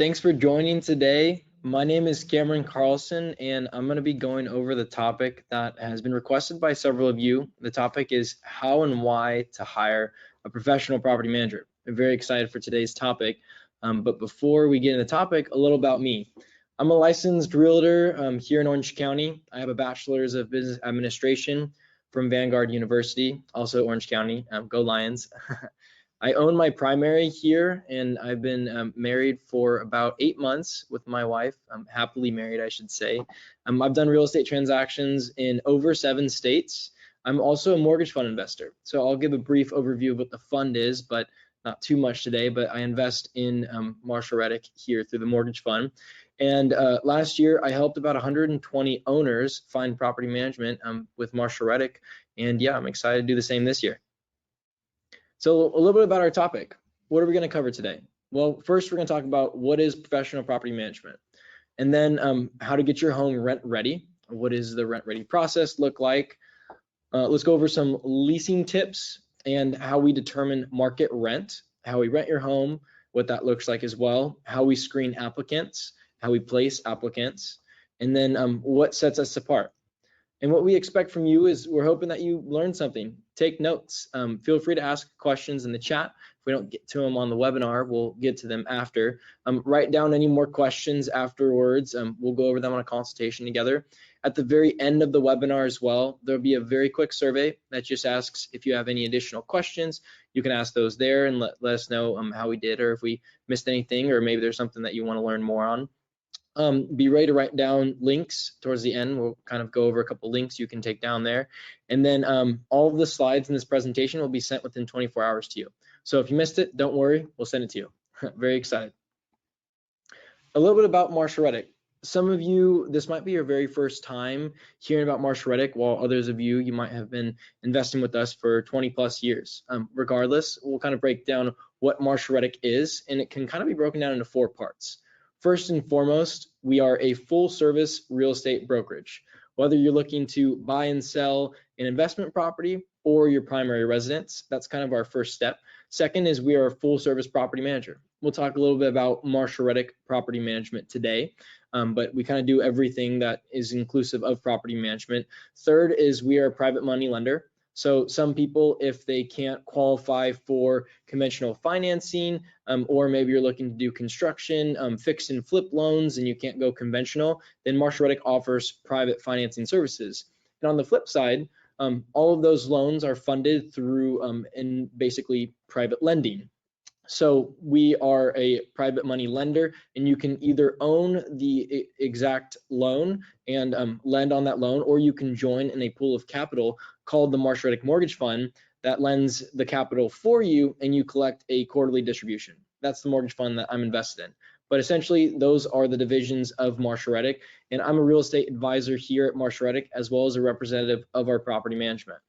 Thanks for joining today. My name is Cameron Carlson, and I'm going to be going over the topic that has been requested by several of you. The topic is how and why to hire a professional property manager. I'm very excited for today's topic. But before we get into the topic, a little about me. I'm a licensed realtor here in Orange County. I have a bachelor's of business administration from Vanguard University, also Orange County. Go Lions. I own my primary here, and I've been married for about 8 months with my wife. I'm happily married, I should say. I've done real estate transactions in over 7 states. I'm also a mortgage fund investor. So I'll give a brief overview of what the fund is, but not too much today. But I invest in Marshall Reddick here through the mortgage fund. And last year, I helped about 120 owners find property management with Marshall Reddick. And yeah, I'm excited to do the same this year. So a little bit about our topic. What are we going to cover today? Well, first we're going to talk about what is professional property management, and then how to get your home rent ready. What does the rent ready process look like? Let's go over some leasing tips and how we determine market rent, how we rent your home, what that looks like as well, how we screen applicants, how we place applicants, and then what sets us apart. And what we expect from you is we're hoping that you learn something. Take notes. Feel free to ask questions in the chat. If we don't get to them on the webinar, we'll get to them after. Write down any more questions afterwards. We'll go over them on a consultation together. At the very end of the webinar as well, there'll be a very quick survey that just asks if you have any additional questions. You can ask those there and let us know how we did, or if we missed anything, or maybe there's something that you want to learn more on. Be ready to write down links towards the end. We'll kind of go over a couple links you can take down there. And then all of the slides in this presentation will be sent within 24 hours to you. So if you missed it, don't worry, we'll send it to you. Very excited. A little bit about Marshall Reddick. Some of you, this might be your very first time hearing about Marshall Reddick, while others of you, you might have been investing with us for 20 plus years. Regardless, we'll kind of break down what Marshall Reddick is, and it can kind of be broken down into 4 parts. First and foremost, we are a full service real estate brokerage. Whether you're looking to buy and sell an investment property or your primary residence, that's kind of our first step. Second is we are a full service property manager. We'll talk a little bit about Marshall Reddick property management today, but we kind of do everything that is inclusive of property management. Third is we are a private money lender. So some people, if they can't qualify for conventional financing, or maybe you're looking to do construction, fix and flip loans, and you can't go conventional, then Marshall Reddick offers private financing services. And on the flip side, all of those loans are funded through in basically private lending. So we are a private money lender, and you can either own the exact loan and lend on that loan, or you can join in a pool of capital called the Marshall Reddick Mortgage Fund that lends the capital for you, and you collect a quarterly distribution. That's the mortgage fund that I'm invested in. But essentially, those are the divisions of Marshall Reddick, and I'm a real estate advisor here at Marshall Reddick, as well as a representative of our property management.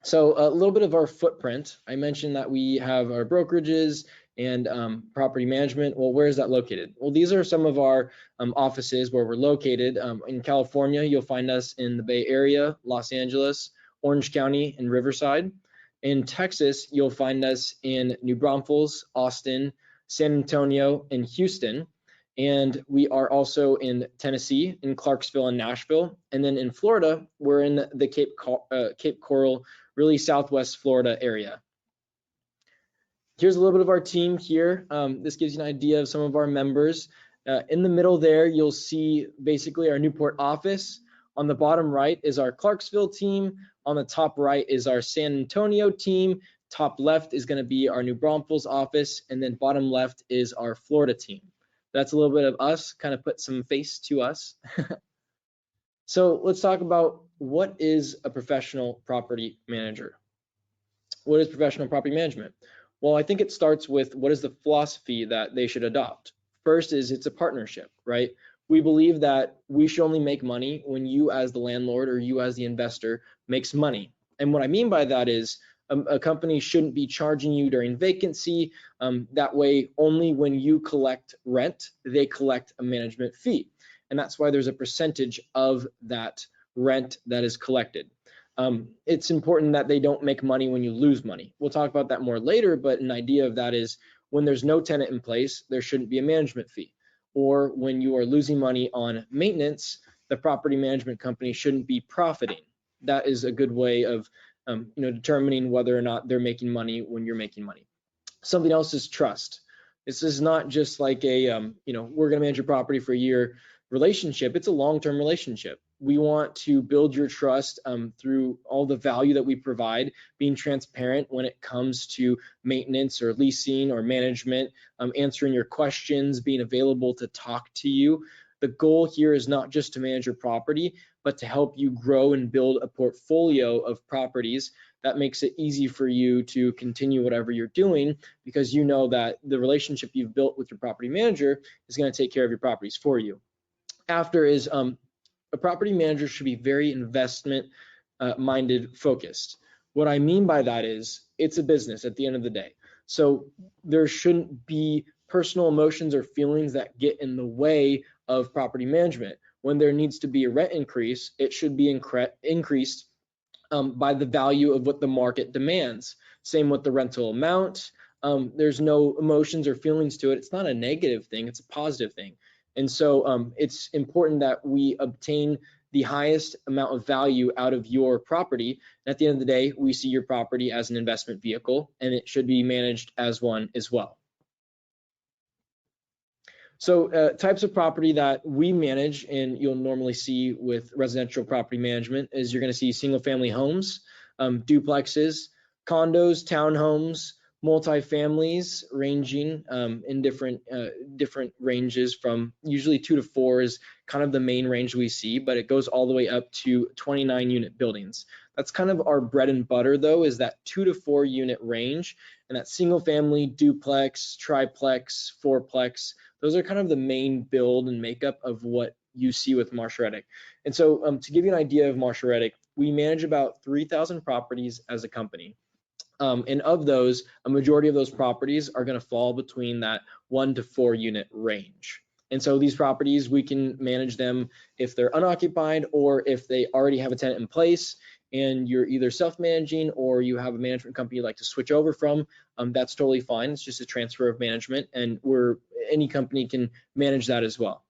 So a little bit of our footprint. I mentioned that we have our brokerages and property management. Well, where is that located? Well, these are some of our offices where we're located. In California, you'll find us in the Bay Area, Los Angeles, Orange County, and Riverside. In Texas, you'll find us in New Braunfels, Austin, San Antonio, and Houston. And we are also in Tennessee, in Clarksville and Nashville. And then in Florida, we're in the Cape Coral, really Southwest Florida area. Here's a little bit of our team here. This gives you an idea of some of our members. In the middle there, you'll see basically our Newport office. On the bottom right is our Clarksville team. On the top right is our San Antonio team. Top left is going to be our New Braunfels office. And then bottom left is our Florida team. That's a little bit of us, kind of put some face to us. So let's talk about what is a professional property manager. What is professional property management? Well, I think it starts with what is the philosophy that they should adopt. First is it's a partnership, right? We believe that we should only make money when you as the landlord or you as the investor makes money. And what I mean by that is a company shouldn't be charging you during vacancy. That way, only when you collect rent, they collect a management fee. And that's why there's a percentage of that rent that is collected. It's important that they don't make money when you lose money. We'll talk about that more later, but an idea of that is when there's no tenant in place, there shouldn't be a management fee. Or when you are losing money on maintenance, the property management company shouldn't be profiting. That is a good way of determining whether or not they're making money when you're making money. Something else is trust. This is not just like a we're going to manage your property for a year relationship. It's a long-term relationship. We want to build your trust through all the value that we provide, being transparent when it comes to maintenance or leasing or management, answering your questions, being available to talk to you. The goal here is not just to manage your property, but to help you grow and build a portfolio of properties that makes it easy for you to continue whatever you're doing, because you know that the relationship you've built with your property manager is going to take care of your properties for you. After is a property manager should be very investment minded focused. What I mean by that is it's a business at the end of the day. So there shouldn't be personal emotions or feelings that get in the way of property management. When there needs to be a rent increase, it should be increased by the value of what the market demands. Same with the rental amount. There's no emotions or feelings to it. It's not a negative thing, it's a positive thing. And so it's important that we obtain the highest amount of value out of your property. And at the end of the day, we see your property as an investment vehicle, and it should be managed as one as well. So types of property that we manage and you'll normally see with residential property management is you're going to see single family homes, duplexes, condos, townhomes, multifamilies ranging in different ranges from usually 2 to 4 is kind of the main range we see, but it goes all the way up to 29 unit buildings. That's kind of our bread and butter though, is that 2 to 4 unit range, and that single family, duplex, triplex, fourplex. Those are kind of the main build and makeup of what you see with Marsh Reddick. And so to give you an idea of Marsh Reddick, we manage about 3,000 properties as a company. And of those, a majority of those properties are going to fall between that 1 to 4 unit range. And so these properties, we can manage them if they're unoccupied or if they already have a tenant in place and you're either self-managing or you have a management company you'd like to switch over from. That's totally fine. It's just a transfer of management, and any company can manage that as well.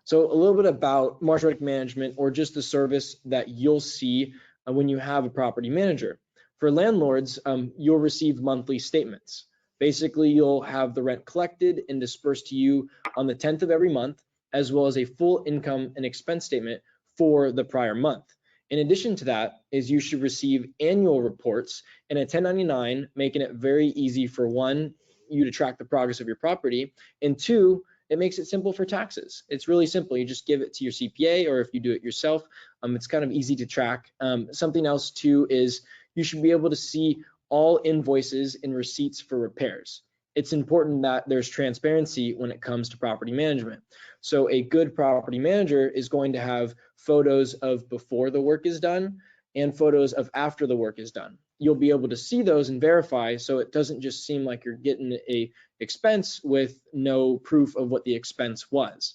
So a little bit about Marsh Reddick Management, or just the service that you'll see when you have a property manager. For landlords, you'll receive monthly statements. Basically, you'll have the rent collected and dispersed to you on the 10th of every month, as well as a full income and expense statement for the prior month. In addition to that, is you should receive annual reports in a 1099, making it very easy for one, you to track the progress of your property, and two, it makes it simple for taxes. It's really simple. You just give it to your CPA, or if you do it yourself, it's kind of easy to track. Something else too is you should be able to see all invoices and receipts for repairs. It's important that there's transparency when it comes to property management. So a good property manager is going to have photos of before the work is done and photos of after the work is done. You'll be able to see those and verify, so it doesn't just seem like you're getting a expense with no proof of what the expense was.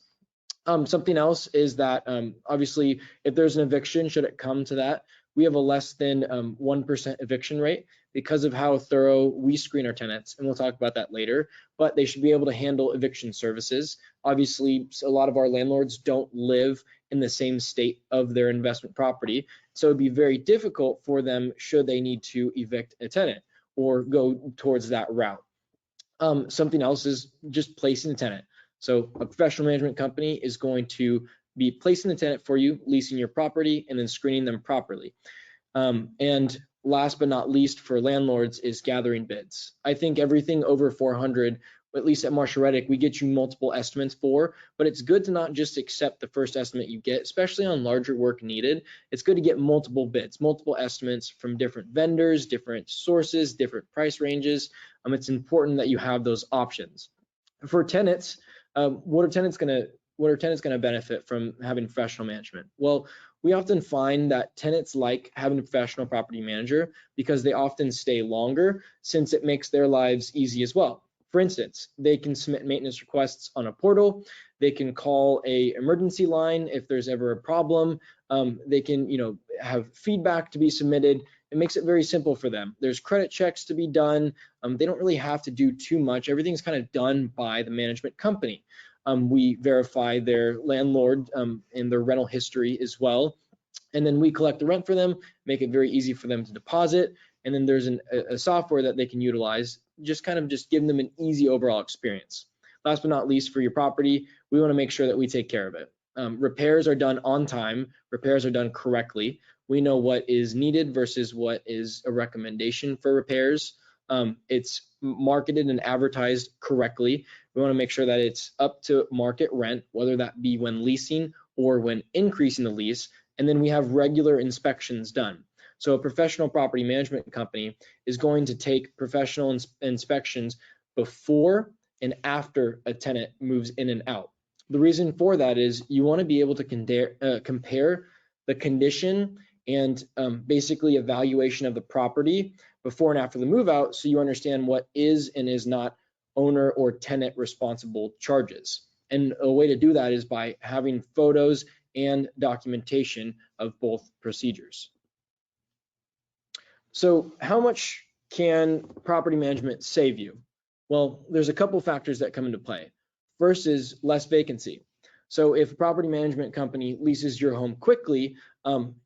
Something else is that obviously if there's an eviction, should it come to that, we have a less than 1% eviction rate because of how thorough we screen our tenants, and we'll talk about that later, but they should be able to handle eviction services. Obviously, a lot of our landlords don't live in the same state of their investment property, so it'd be very difficult for them should they need to evict a tenant or go towards that route. Something else is just placing the tenant. So a professional management company is going to be placing the tenant for you, leasing your property, and then screening them properly. And last but not least for landlords is gathering bids. I think everything over 400, at least at Marsh Reddick, we get you multiple estimates for, but it's good to not just accept the first estimate you get, especially on larger work needed. It's good to get multiple bids, multiple estimates from different vendors, different sources, different price ranges. It's important that you have those options. For tenants, what are tenants going to benefit from having professional management? Well, we often find that tenants like having a professional property manager because they often stay longer, since it makes their lives easy as well. For instance, they can submit maintenance requests on a portal. They can call a emergency line if there's ever a problem. They can, have feedback to be submitted. it makes it very simple for them. There's credit checks to be done. They don't really have to do too much. Everything's kind of done by the management company. We verify their landlord and their rental history as well. And then we collect the rent for them, make it very easy for them to deposit. And then there's a software that they can utilize, just giving them an easy overall experience. Last but not least, for your property, we want to make sure that we take care of it. Repairs are done on time. Repairs are done correctly. We know what is needed versus what is a recommendation for repairs. It's marketed and advertised correctly. We want to make sure that it's up to market rent, whether that be when leasing or when increasing the lease. And then we have regular inspections done. So a professional property management company is going to take professional inspections before and after a tenant moves in and out. The reason for that is you want to be able to compare the condition and basically evaluation of the property before and after the move out, so you understand what is and is not owner or tenant responsible charges. And a way to do that is by having photos and documentation of both procedures. So how much can property management save you? Well, there's a couple factors that come into play. First is less vacancy. So if a property management company leases your home quickly,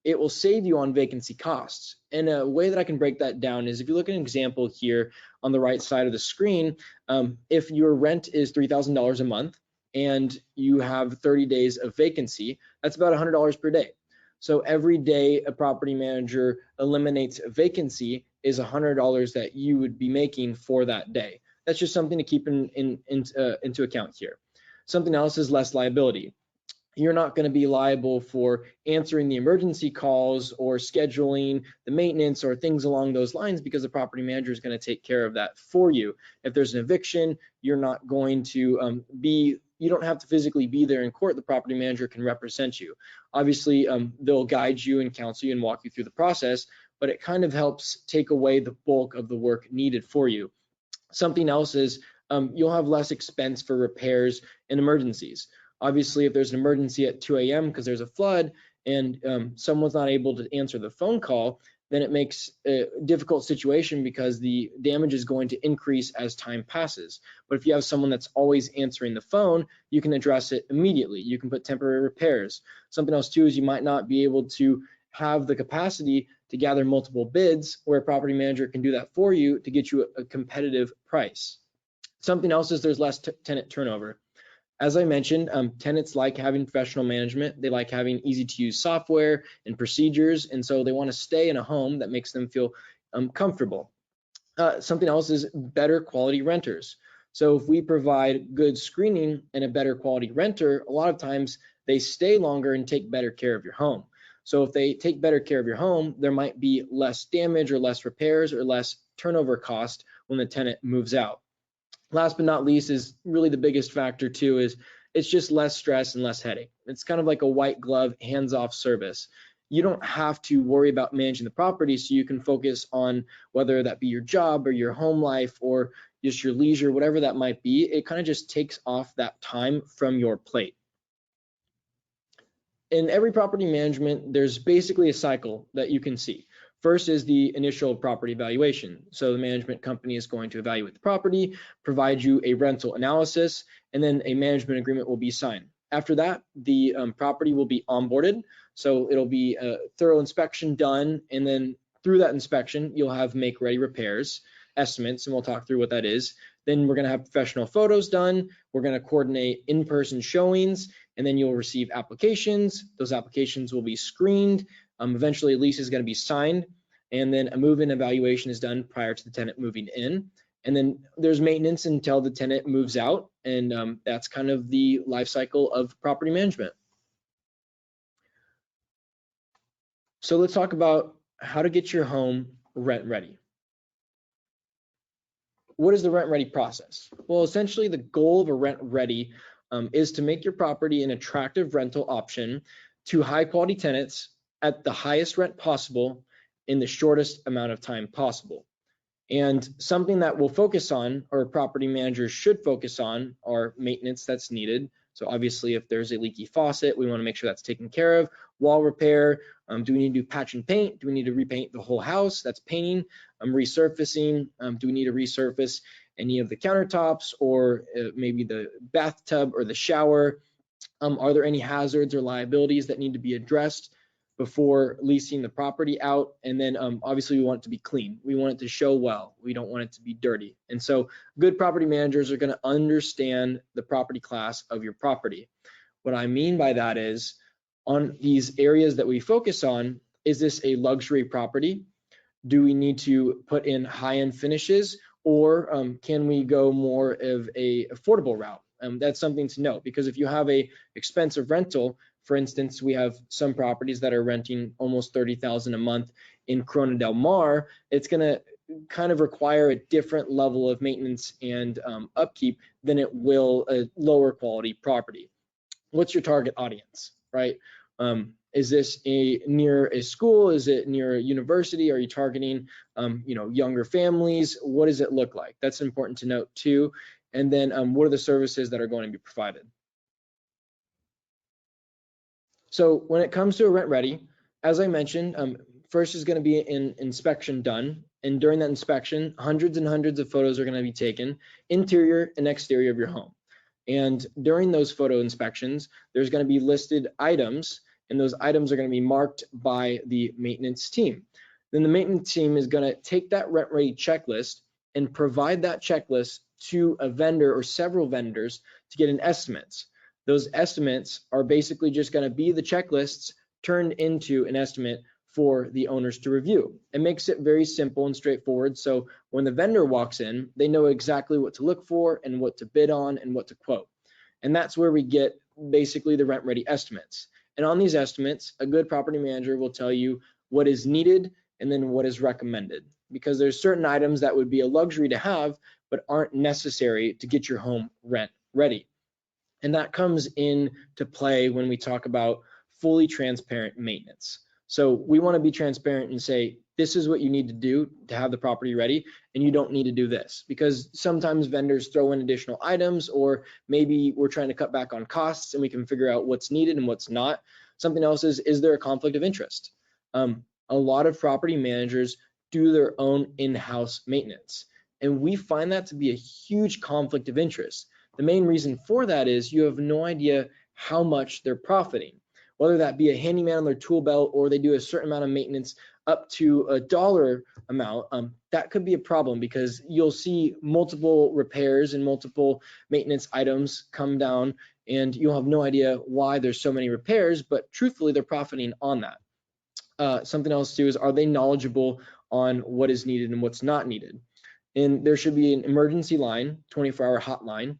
it will save you on vacancy costs. And a way that I can break that down is if you look at an example here on the right side of the screen, if your rent is $3,000 a month and you have 30 days of vacancy, that's about $100 per day. So every day a property manager eliminates a vacancy is $100 that you would be making for that day. That's just something to keep into account here. Something else is less liability. You're not going to be liable for answering the emergency calls or scheduling the maintenance or things along those lines, because the property manager is going to take care of that for you. If there's an eviction, you're not going to you don't have to physically be there in court. The property manager can represent you. Obviously, they'll guide you and counsel you and walk you through the process, but it kind of helps take away the bulk of the work needed for you. Something else is you'll have less expense for repairs and emergencies. Obviously, if there's an emergency at 2 a.m. because there's a flood and someone's not able to answer the phone call, then it makes a difficult situation because the damage is going to increase as time passes. But if you have someone that's always answering the phone, you can address it immediately. You can put temporary repairs. Something else too is you might not be able to have the capacity to gather multiple bids, where a property manager can do that for you to get you a competitive price. Something else is there's less tenant turnover. As I mentioned, tenants like having professional management. They like having easy to use software and procedures, and so they want to stay in a home that makes them feel comfortable. Something else is better quality renters. So if we provide good screening and a better quality renter, a lot of times they stay longer and take better care of your home. So if they take better care of your home, there might be less damage or less repairs or less turnover cost when the tenant moves out. Last but not least is really the biggest factor too, is it's just less stress and less headache. It's kind of like a white glove, hands-off service. You don't have to worry about managing the property, so you can focus on whether that be your job or your home life or just your leisure, whatever that might be. It kind of just takes off that time from your plate. In every property management, there's basically a cycle that you can see. First is the initial property evaluation. So the management company is going to evaluate the property, provide you a rental analysis, and then a management agreement will be signed. After that, the property will be onboarded. So it'll be a thorough inspection done, and then through that inspection, you'll have make-ready repairs, estimates, and we'll talk through what that is. Then we're going to have professional photos done. We're going to coordinate in-person showings, and then you'll receive applications. Those applications will be screened. Eventually, a lease is going to be signed, and then a move-in evaluation is done prior to the tenant moving in. And then there's maintenance until the tenant moves out, and that's kind of the life cycle of property management. So let's talk about how to get your home rent ready. What is the rent ready process? Well, essentially the goal of a rent ready is to make your property an attractive rental option to high quality tenants at the highest rent possible in the shortest amount of time possible. And something that we'll focus on, or property managers should focus on, are maintenance that's needed. So obviously if there's a leaky faucet, we want to make sure that's taken care of. Wall repair, do we need to do patch and paint? Do we need to repaint the whole house? That's painting. Resurfacing, do we need to resurface any of the countertops or maybe the bathtub or the shower? Are there any hazards or liabilities that need to be addressed before leasing the property out? And then obviously we want it to be clean. We want it to show well. We don't want it to be dirty. And so good property managers are going to understand the property class of your property. What I mean by that is, on these areas that we focus on, is this a luxury property? Do we need to put in high-end finishes, or can we go more of a affordable route? That's something to note, because if you have a expensive rental, for instance, we have some properties that are renting almost $30,000 a month in Corona del Mar, it's going to kind of require a different level of maintenance and upkeep than it will a lower quality property. What's your target audience, right? Is this near a school? Is it near a university? Are you targeting younger families? What does it look like? That's important to note too. And then what are the services that are going to be provided? So when it comes to a rent ready, as I mentioned, first is going to be an inspection done. And during that inspection, hundreds and hundreds of photos are going to be taken, interior and exterior of your home. And during those photo inspections, there's going to be listed items, and those items are going to be marked by the maintenance team. Then the maintenance team is going to take that rent ready checklist and provide that checklist to a vendor or several vendors to get an estimate. Those estimates are basically just going to be the checklists turned into an estimate for the owners to review. It makes it very simple and straightforward. So when the vendor walks in, they know exactly what to look for and what to bid on and what to quote. And that's where we get basically the rent ready estimates. And on these estimates, a good property manager will tell you what is needed and then what is recommended, because there's certain items that would be a luxury to have but aren't necessary to get your home rent ready. And that comes into play when we talk about fully transparent maintenance. So we want to be transparent and say, this is what you need to do to have the property ready, and you don't need to do this, because sometimes vendors throw in additional items, or maybe we're trying to cut back on costs and we can figure out what's needed and what's not. Something else is there a conflict of interest? A lot of property managers do their own in-house maintenance, and we find that to be a huge conflict of interest. The main reason for that is you have no idea how much they're profiting, whether that be a handyman on their tool belt or they do a certain amount of maintenance up to a dollar amount. That could be a problem, because you'll see multiple repairs and multiple maintenance items come down, and you'll have no idea why there's so many repairs, but truthfully, they're profiting on that. Something else too is, are they knowledgeable on what is needed and what's not needed? And there should be an emergency line, 24-hour hotline,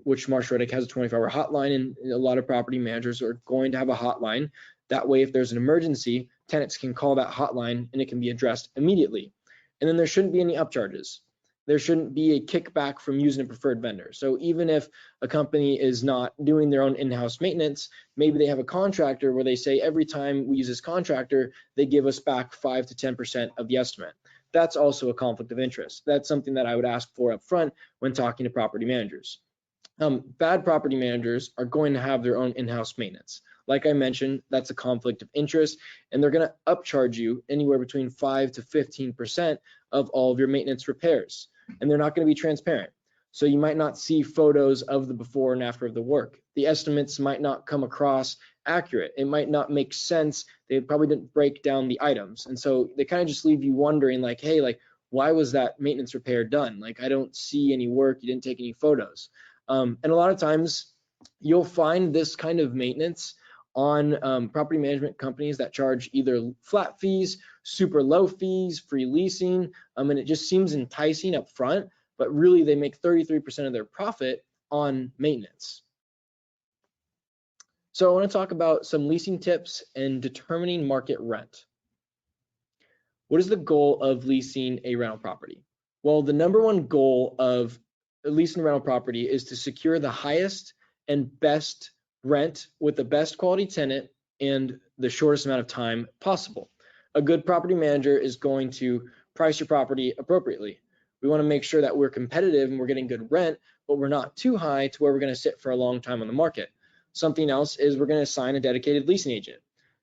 which Marsh Reddick has a 24-hour hotline, and a lot of property managers are going to have a hotline. That way, if there's an emergency, tenants can call that hotline and it can be addressed immediately. And then there shouldn't be any upcharges. There shouldn't be a kickback from using a preferred vendor. So even if a company is not doing their own in-house maintenance, maybe they have a contractor where they say every time we use this contractor, they give us back 5 to 10% of the estimate. That's also a conflict of interest. That's something that I would ask for up front when talking to property managers. Bad property managers are going to have their own in-house maintenance. Like I mentioned, that's a conflict of interest, and they're going to upcharge you anywhere between 5 to 15% of all of your maintenance repairs, and they're not going to be transparent. So you might not see photos of the before and after of the work. The estimates might not come across accurate. It might not make sense. They probably didn't break down the items, and so they kind of just leave you wondering, like, hey, like, why was that maintenance repair done? Like, I don't see any work. You didn't take any photos. And a lot of times you'll find this kind of maintenance on property management companies that charge either flat fees, super low fees, free leasing, and it just seems enticing up front, but really they make 33% of their profit on maintenance. So I want to talk about some leasing tips and determining market rent. What is the goal of leasing a rental property? Well, the number one goal of leasing a rental property is to secure the highest and best rent with the best quality tenant and the shortest amount of time possible. A good property manager is going to price your property appropriately. We want to make sure that we're competitive and we're getting good rent, but we're not too high to where we're going to sit for a long time on the market. Something else is we're going to assign a dedicated leasing agent.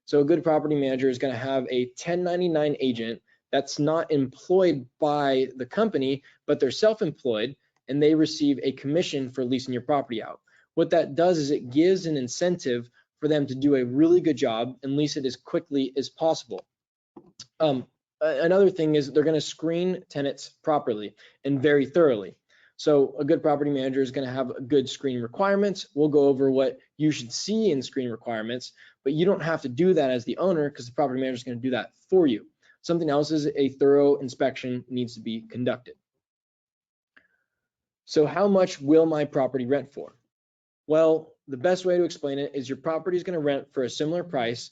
So a good property manager is going to have a 1099 agent that's not employed by the company, but they're self-employed and they receive a commission for leasing your property out. What that does is it gives an incentive for them to do a really good job and lease it as quickly as possible. Another thing is they're going to screen tenants properly and very thoroughly. So a good property manager is going to have good screening requirements. We'll go over what you should see in screening requirements, but you don't have to do that as the owner because the property manager is going to do that for you. Something else is a thorough inspection needs to be conducted. So how much will my property rent for? Well, the best way to explain it is your property is going to rent for a similar price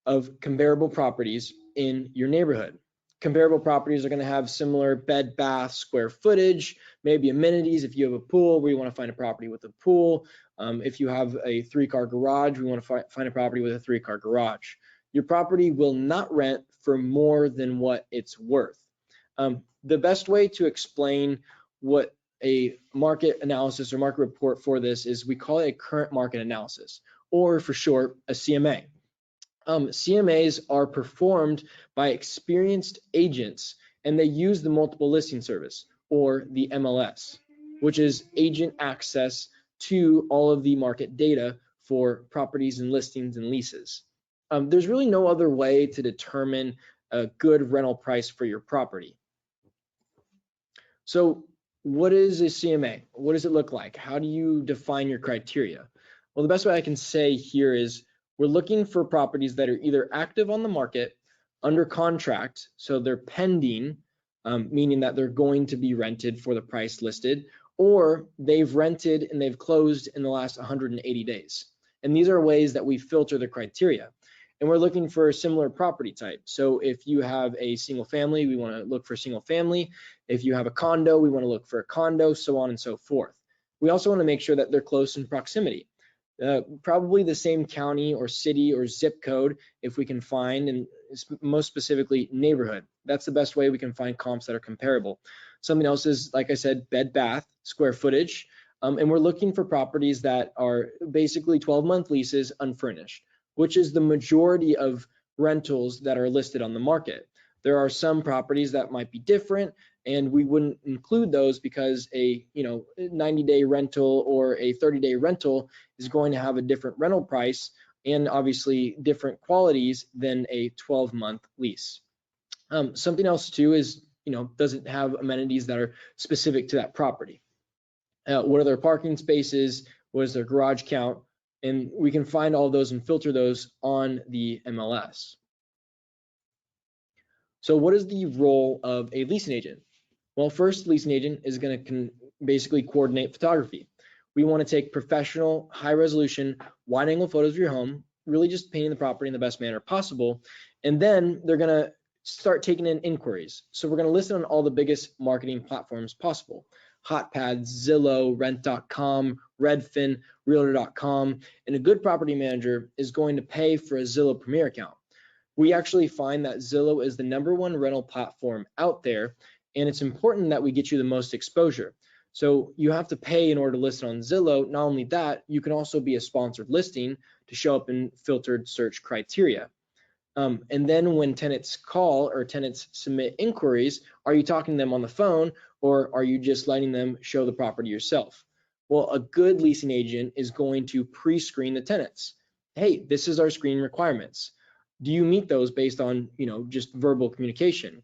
of comparable properties in your neighborhood. Comparable properties are going to have similar bed, bath, square footage, maybe amenities. If you have a pool, we want to find a property with a pool. If you have a 3-car garage, we want to find a property with a 3-car garage. Your property will not rent for more than what it's worth. The best way to explain what a market analysis or market report for this is we call it a current market analysis, or for short, a CMA. CMAs are performed by experienced agents and they use the multiple listing service, or the MLS, which is agent access to all of the market data for properties and listings and leases. There's really no other way to determine a good rental price for your property. So what is a CMA? What does it look like? How do you define your criteria? Well, the best way I can say here is we're looking for properties that are either active on the market, under contract, so they're pending, meaning that they're going to be rented for the price listed, or they've rented and they've closed in the last 180 days. And these are ways that we filter the criteria. And we're looking for a similar property type. So if you have a single family, we want to look for single family. If you have a condo, we want to look for a condo, so on and so forth. We also want to make sure that they're close in proximity. Probably the same county or city or zip code if we can find, and most specifically neighborhood. That's the best way we can find comps that are comparable. Something else is, like I said, bed, bath, square footage. And we're looking for properties that are basically 12-month leases unfurnished, which is the majority of rentals that are listed on the market. There are some properties that might be different, and we wouldn't include those because a 90-day rental or a 30-day rental is going to have a different rental price and obviously different qualities than a 12-month lease. Something else too is, does it have amenities that are specific to that property? What are their parking spaces? What is their garage count? And we can find all those and filter those on the MLS. So what is the role of a leasing agent? Well, first, leasing agent is going to basically coordinate photography. We want to take professional, high resolution, wide angle photos of your home, really just painting the property in the best manner possible. And then they're going to start taking in inquiries. So we're going to list it on all the biggest marketing platforms possible. Hotpad, Zillow, Rent.com, Redfin, Realtor.com, and a good property manager is going to pay for a Zillow Premier account. We actually find that Zillow is the #1 rental platform out there, and it's important that we get you the most exposure. So you have to pay in order to list it on Zillow. Not only that, you can also be a sponsored listing to show up in filtered search criteria. And then when tenants call or tenants submit inquiries, are you talking to them on the phone or are you just letting them show the property yourself? Well, a good leasing agent is going to pre-screen the tenants. Hey, this is our screening requirements. Do you meet those based on, just verbal communication?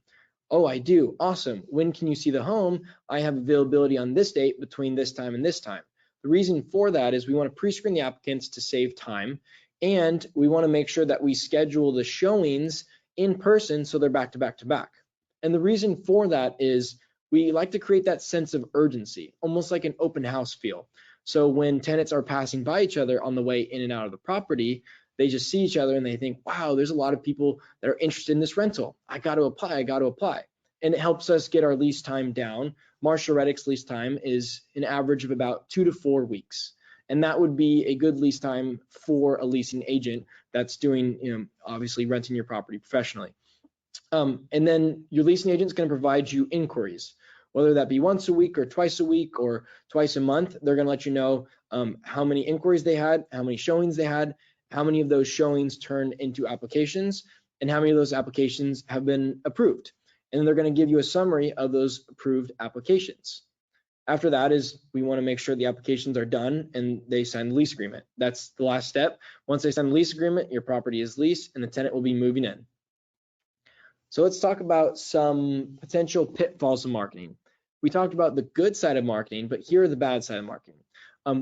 Oh, I do. Awesome. When can you see the home? I have availability on this date between this time and this time. The reason for that is we want to pre-screen the applicants to save time, and we want to make sure that we schedule the showings in person so they're back to back to back. And the reason for that is we like to create that sense of urgency, almost like an open house feel. So when tenants are passing by each other on the way in and out of the property, they just see each other and they think, wow, there's a lot of people that are interested in this rental. I got to apply. And it helps us get our lease time down. Marshall Reddick's lease time is an average of about 2 to 4 weeks. And that would be a good lease time for a leasing agent that's doing, obviously renting your property professionally. And then your leasing agent is going to provide you inquiries. Whether that be once a week or twice a month, they're going to let you know how many inquiries they had, how many showings they had, how many of those showings turned into applications, and how many of those applications have been approved. And then they're going to give you a summary of those approved applications. After that is we want to make sure the applications are done and they sign the lease agreement. That's the last step. Once they sign the lease agreement, your property is leased and the tenant will be moving in. So let's talk about some potential pitfalls of marketing. We talked about the good side of marketing, but here are the bad side of marketing.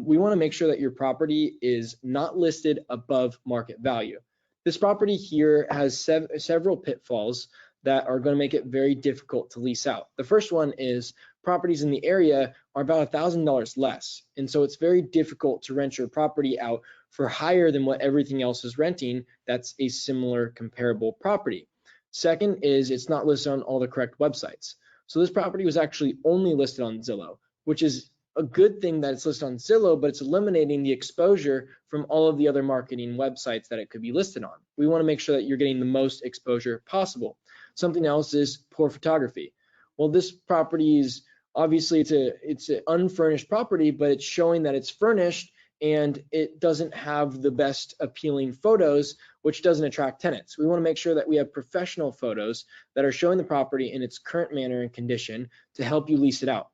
We want to make sure that your property is not listed above market value. This property here has several pitfalls that are going to make it very difficult to lease out. The first one is properties in the area are about $1,000 less. And so it's very difficult to rent your property out for higher than what everything else is renting that's a similar comparable property. Second is it's not listed on all the correct websites. So this property was actually only listed on Zillow, which is a good thing that it's listed on Zillow, but it's eliminating the exposure from all of the other marketing websites that it could be listed on. We want to make sure that you're getting the most exposure possible. Something else is poor photography. Well, this property is obviously it's an unfurnished property, but it's showing that it's furnished and it doesn't have the best appealing photos, which doesn't attract tenants. We want to make sure that we have professional photos that are showing the property in its current manner and condition to help you lease it out.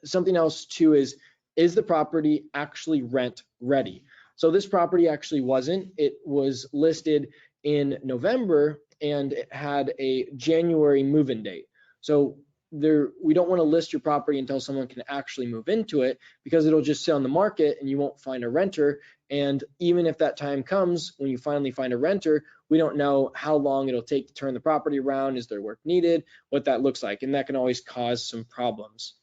Something else too is the property actually rent ready? So this property actually wasn't. It was listed in November and it had a January move-in date. So we don't want to list your property until someone can actually move into it, because it'll just sit on the market and you won't find a renter. And even if that time comes when you finally find a renter, we don't know how long it'll take to turn the property around. Is there work needed? What that looks like, and that can always cause some problems.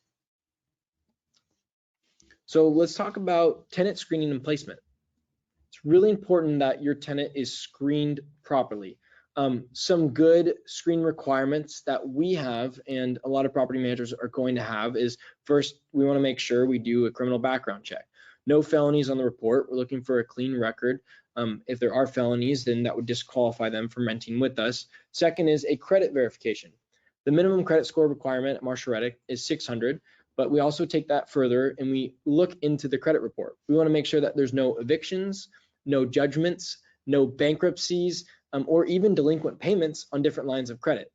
So let's talk about tenant screening and placement. It's really important that your tenant is screened properly. Some good screen requirements that we have and a lot of property managers are going to have is, first, we want to make sure we do a criminal background check. No felonies on the report. We're looking for a clean record. If there are felonies, then that would disqualify them from renting with us. Second is a credit verification. The minimum credit score requirement at Marshall Reddick is 600, but we also take that further and we look into the credit report. We want to make sure that there's no evictions, no judgments, no bankruptcies, or even delinquent payments on different lines of credit.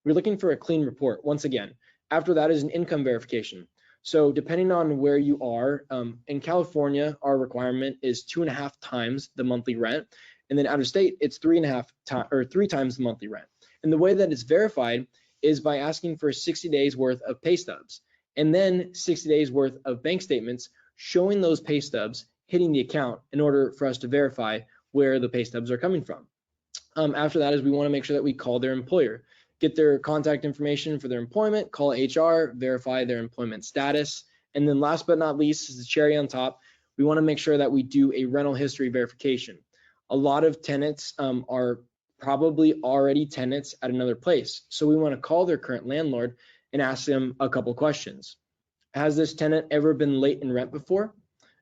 We're looking for a clean report. Once again, after that is an income verification. So depending on where you are, in California, our requirement is 2.5 times the monthly rent. And then out of state, it's 3.5 times or 3 times the monthly rent. And the way that it's verified is by asking for 60 days worth of pay stubs and then 60 days worth of bank statements showing those pay stubs hitting the account in order for us to verify where the pay stubs are coming from. After that is we want to make sure that we call their employer, get their contact information for their employment, call HR, verify their employment status. And then last but not least is the cherry on top. We want to make sure that we do a rental history verification. A lot of tenants are probably already tenants at another place. So we want to call their current landlord and ask them a couple questions. Has this tenant ever been late in rent before?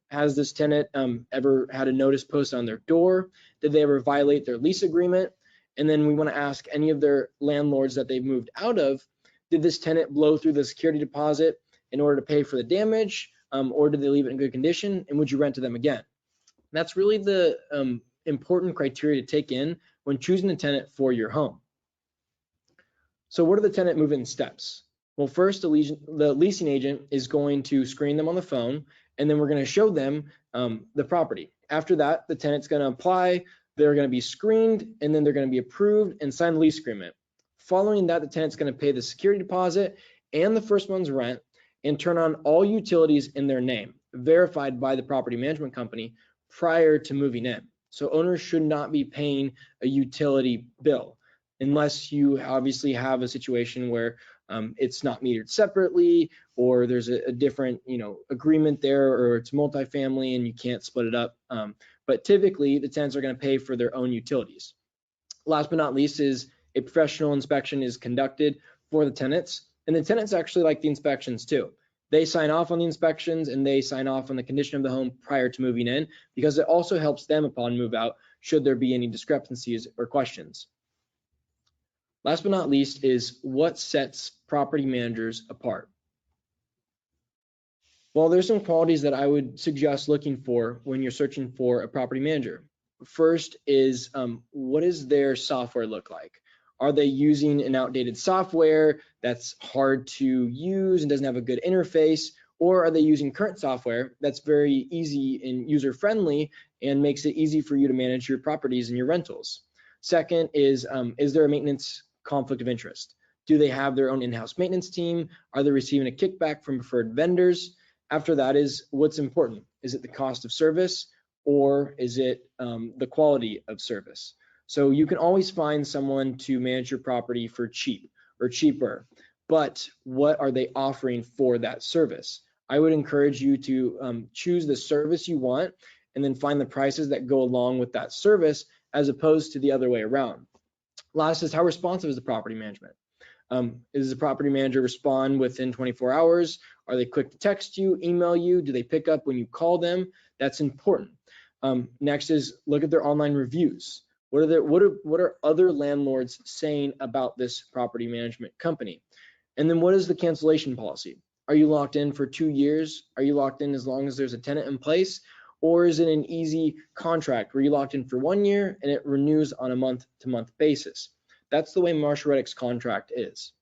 Has this tenant ever had a notice posted on their door? Did they ever violate their lease agreement? And then we want to ask any of their landlords that they've moved out of, did this tenant blow through the security deposit in order to pay for the damage, or did they leave it in good condition? And would you rent to them again? That's really the important criteria to take in when choosing a tenant for your home. So what are the tenant move-in steps? Well, first, the leasing agent is going to screen them on the phone, and then we're going to show them the property. After that, the tenant's going to apply, they're going to be screened, and then they're going to be approved and sign the lease agreement. Following that, the tenant's going to pay the security deposit and the first month's rent and turn on all utilities in their name, verified by the property management company prior to moving in. So owners should not be paying a utility bill unless you obviously have a situation where it's not metered separately, or there's a different, agreement there, or it's multifamily and you can't split it up. But typically, the tenants are going to pay for their own utilities. Last but not least is a professional inspection is conducted for the tenants, and the tenants actually like the inspections too. They sign off on the inspections and they sign off on the condition of the home prior to moving in, because it also helps them upon move out should there be any discrepancies or questions. Last but not least is what sets property managers apart. Well, there's some qualities that I would suggest looking for when you're searching for a property manager. First is what does their software look like? Are they using an outdated software that's hard to use and doesn't have a good interface? Or are they using current software that's very easy and user-friendly and makes it easy for you to manage your properties and your rentals? Second is there a maintenance conflict of interest? Do they have their own in-house maintenance team? Are they receiving a kickback from preferred vendors? After that is what's important. Is it the cost of service or is it the quality of service? So you can always find someone to manage your property for cheap or cheaper, but what are they offering for that service? I would encourage you to choose the service you want and then find the prices that go along with that service as opposed to the other way around. Last is how responsive is the property management? Does the property manager respond within 24 hours? Are they quick to text you, email you? Do they pick up when you call them? That's important. Next is look at their online reviews. What are other landlords saying about this property management company? And then what is the cancellation policy? Are you locked in for 2 years? Are you locked in as long as there's a tenant in place? Or is it an easy contract where you locked in for 1 year and it renews on a month-to-month basis? That's the way Marshall Reddick's contract is.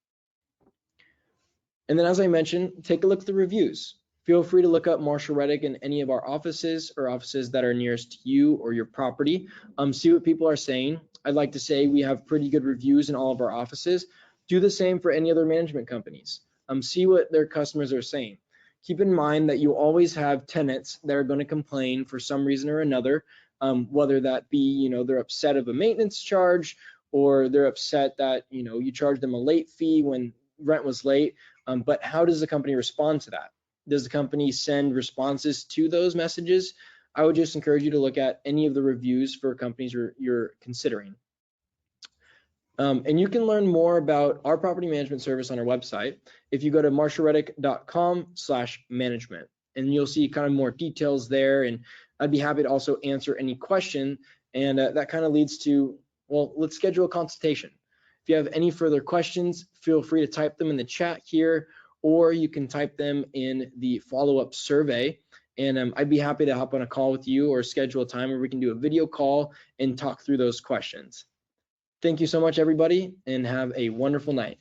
And then, as I mentioned, take a look at the reviews. Feel free to look up Marshall Reddick in any of our offices or offices that are nearest to you or your property. See what people are saying. I'd like to say we have pretty good reviews in all of our offices. Do the same for any other management companies. See what their customers are saying. Keep in mind that you always have tenants that are going to complain for some reason or another, whether that be, they're upset of a maintenance charge, or they're upset that, you charged them a late fee when rent was late. But how does the company respond to that? Does the company send responses to those messages? I would just encourage you to look at any of the reviews for companies you're considering. And you can learn more about our property management service on our website if you go to marshallreddick.com/management, and you'll see kind of more details there. And I'd be happy to also answer any question. And that kind of leads to, well, let's schedule a consultation. If you have any further questions, feel free to type them in the chat here, or you can type them in the follow-up survey. And I'd be happy to hop on a call with you or schedule a time where we can do a video call and talk through those questions. Thank you so much, everybody, and have a wonderful night.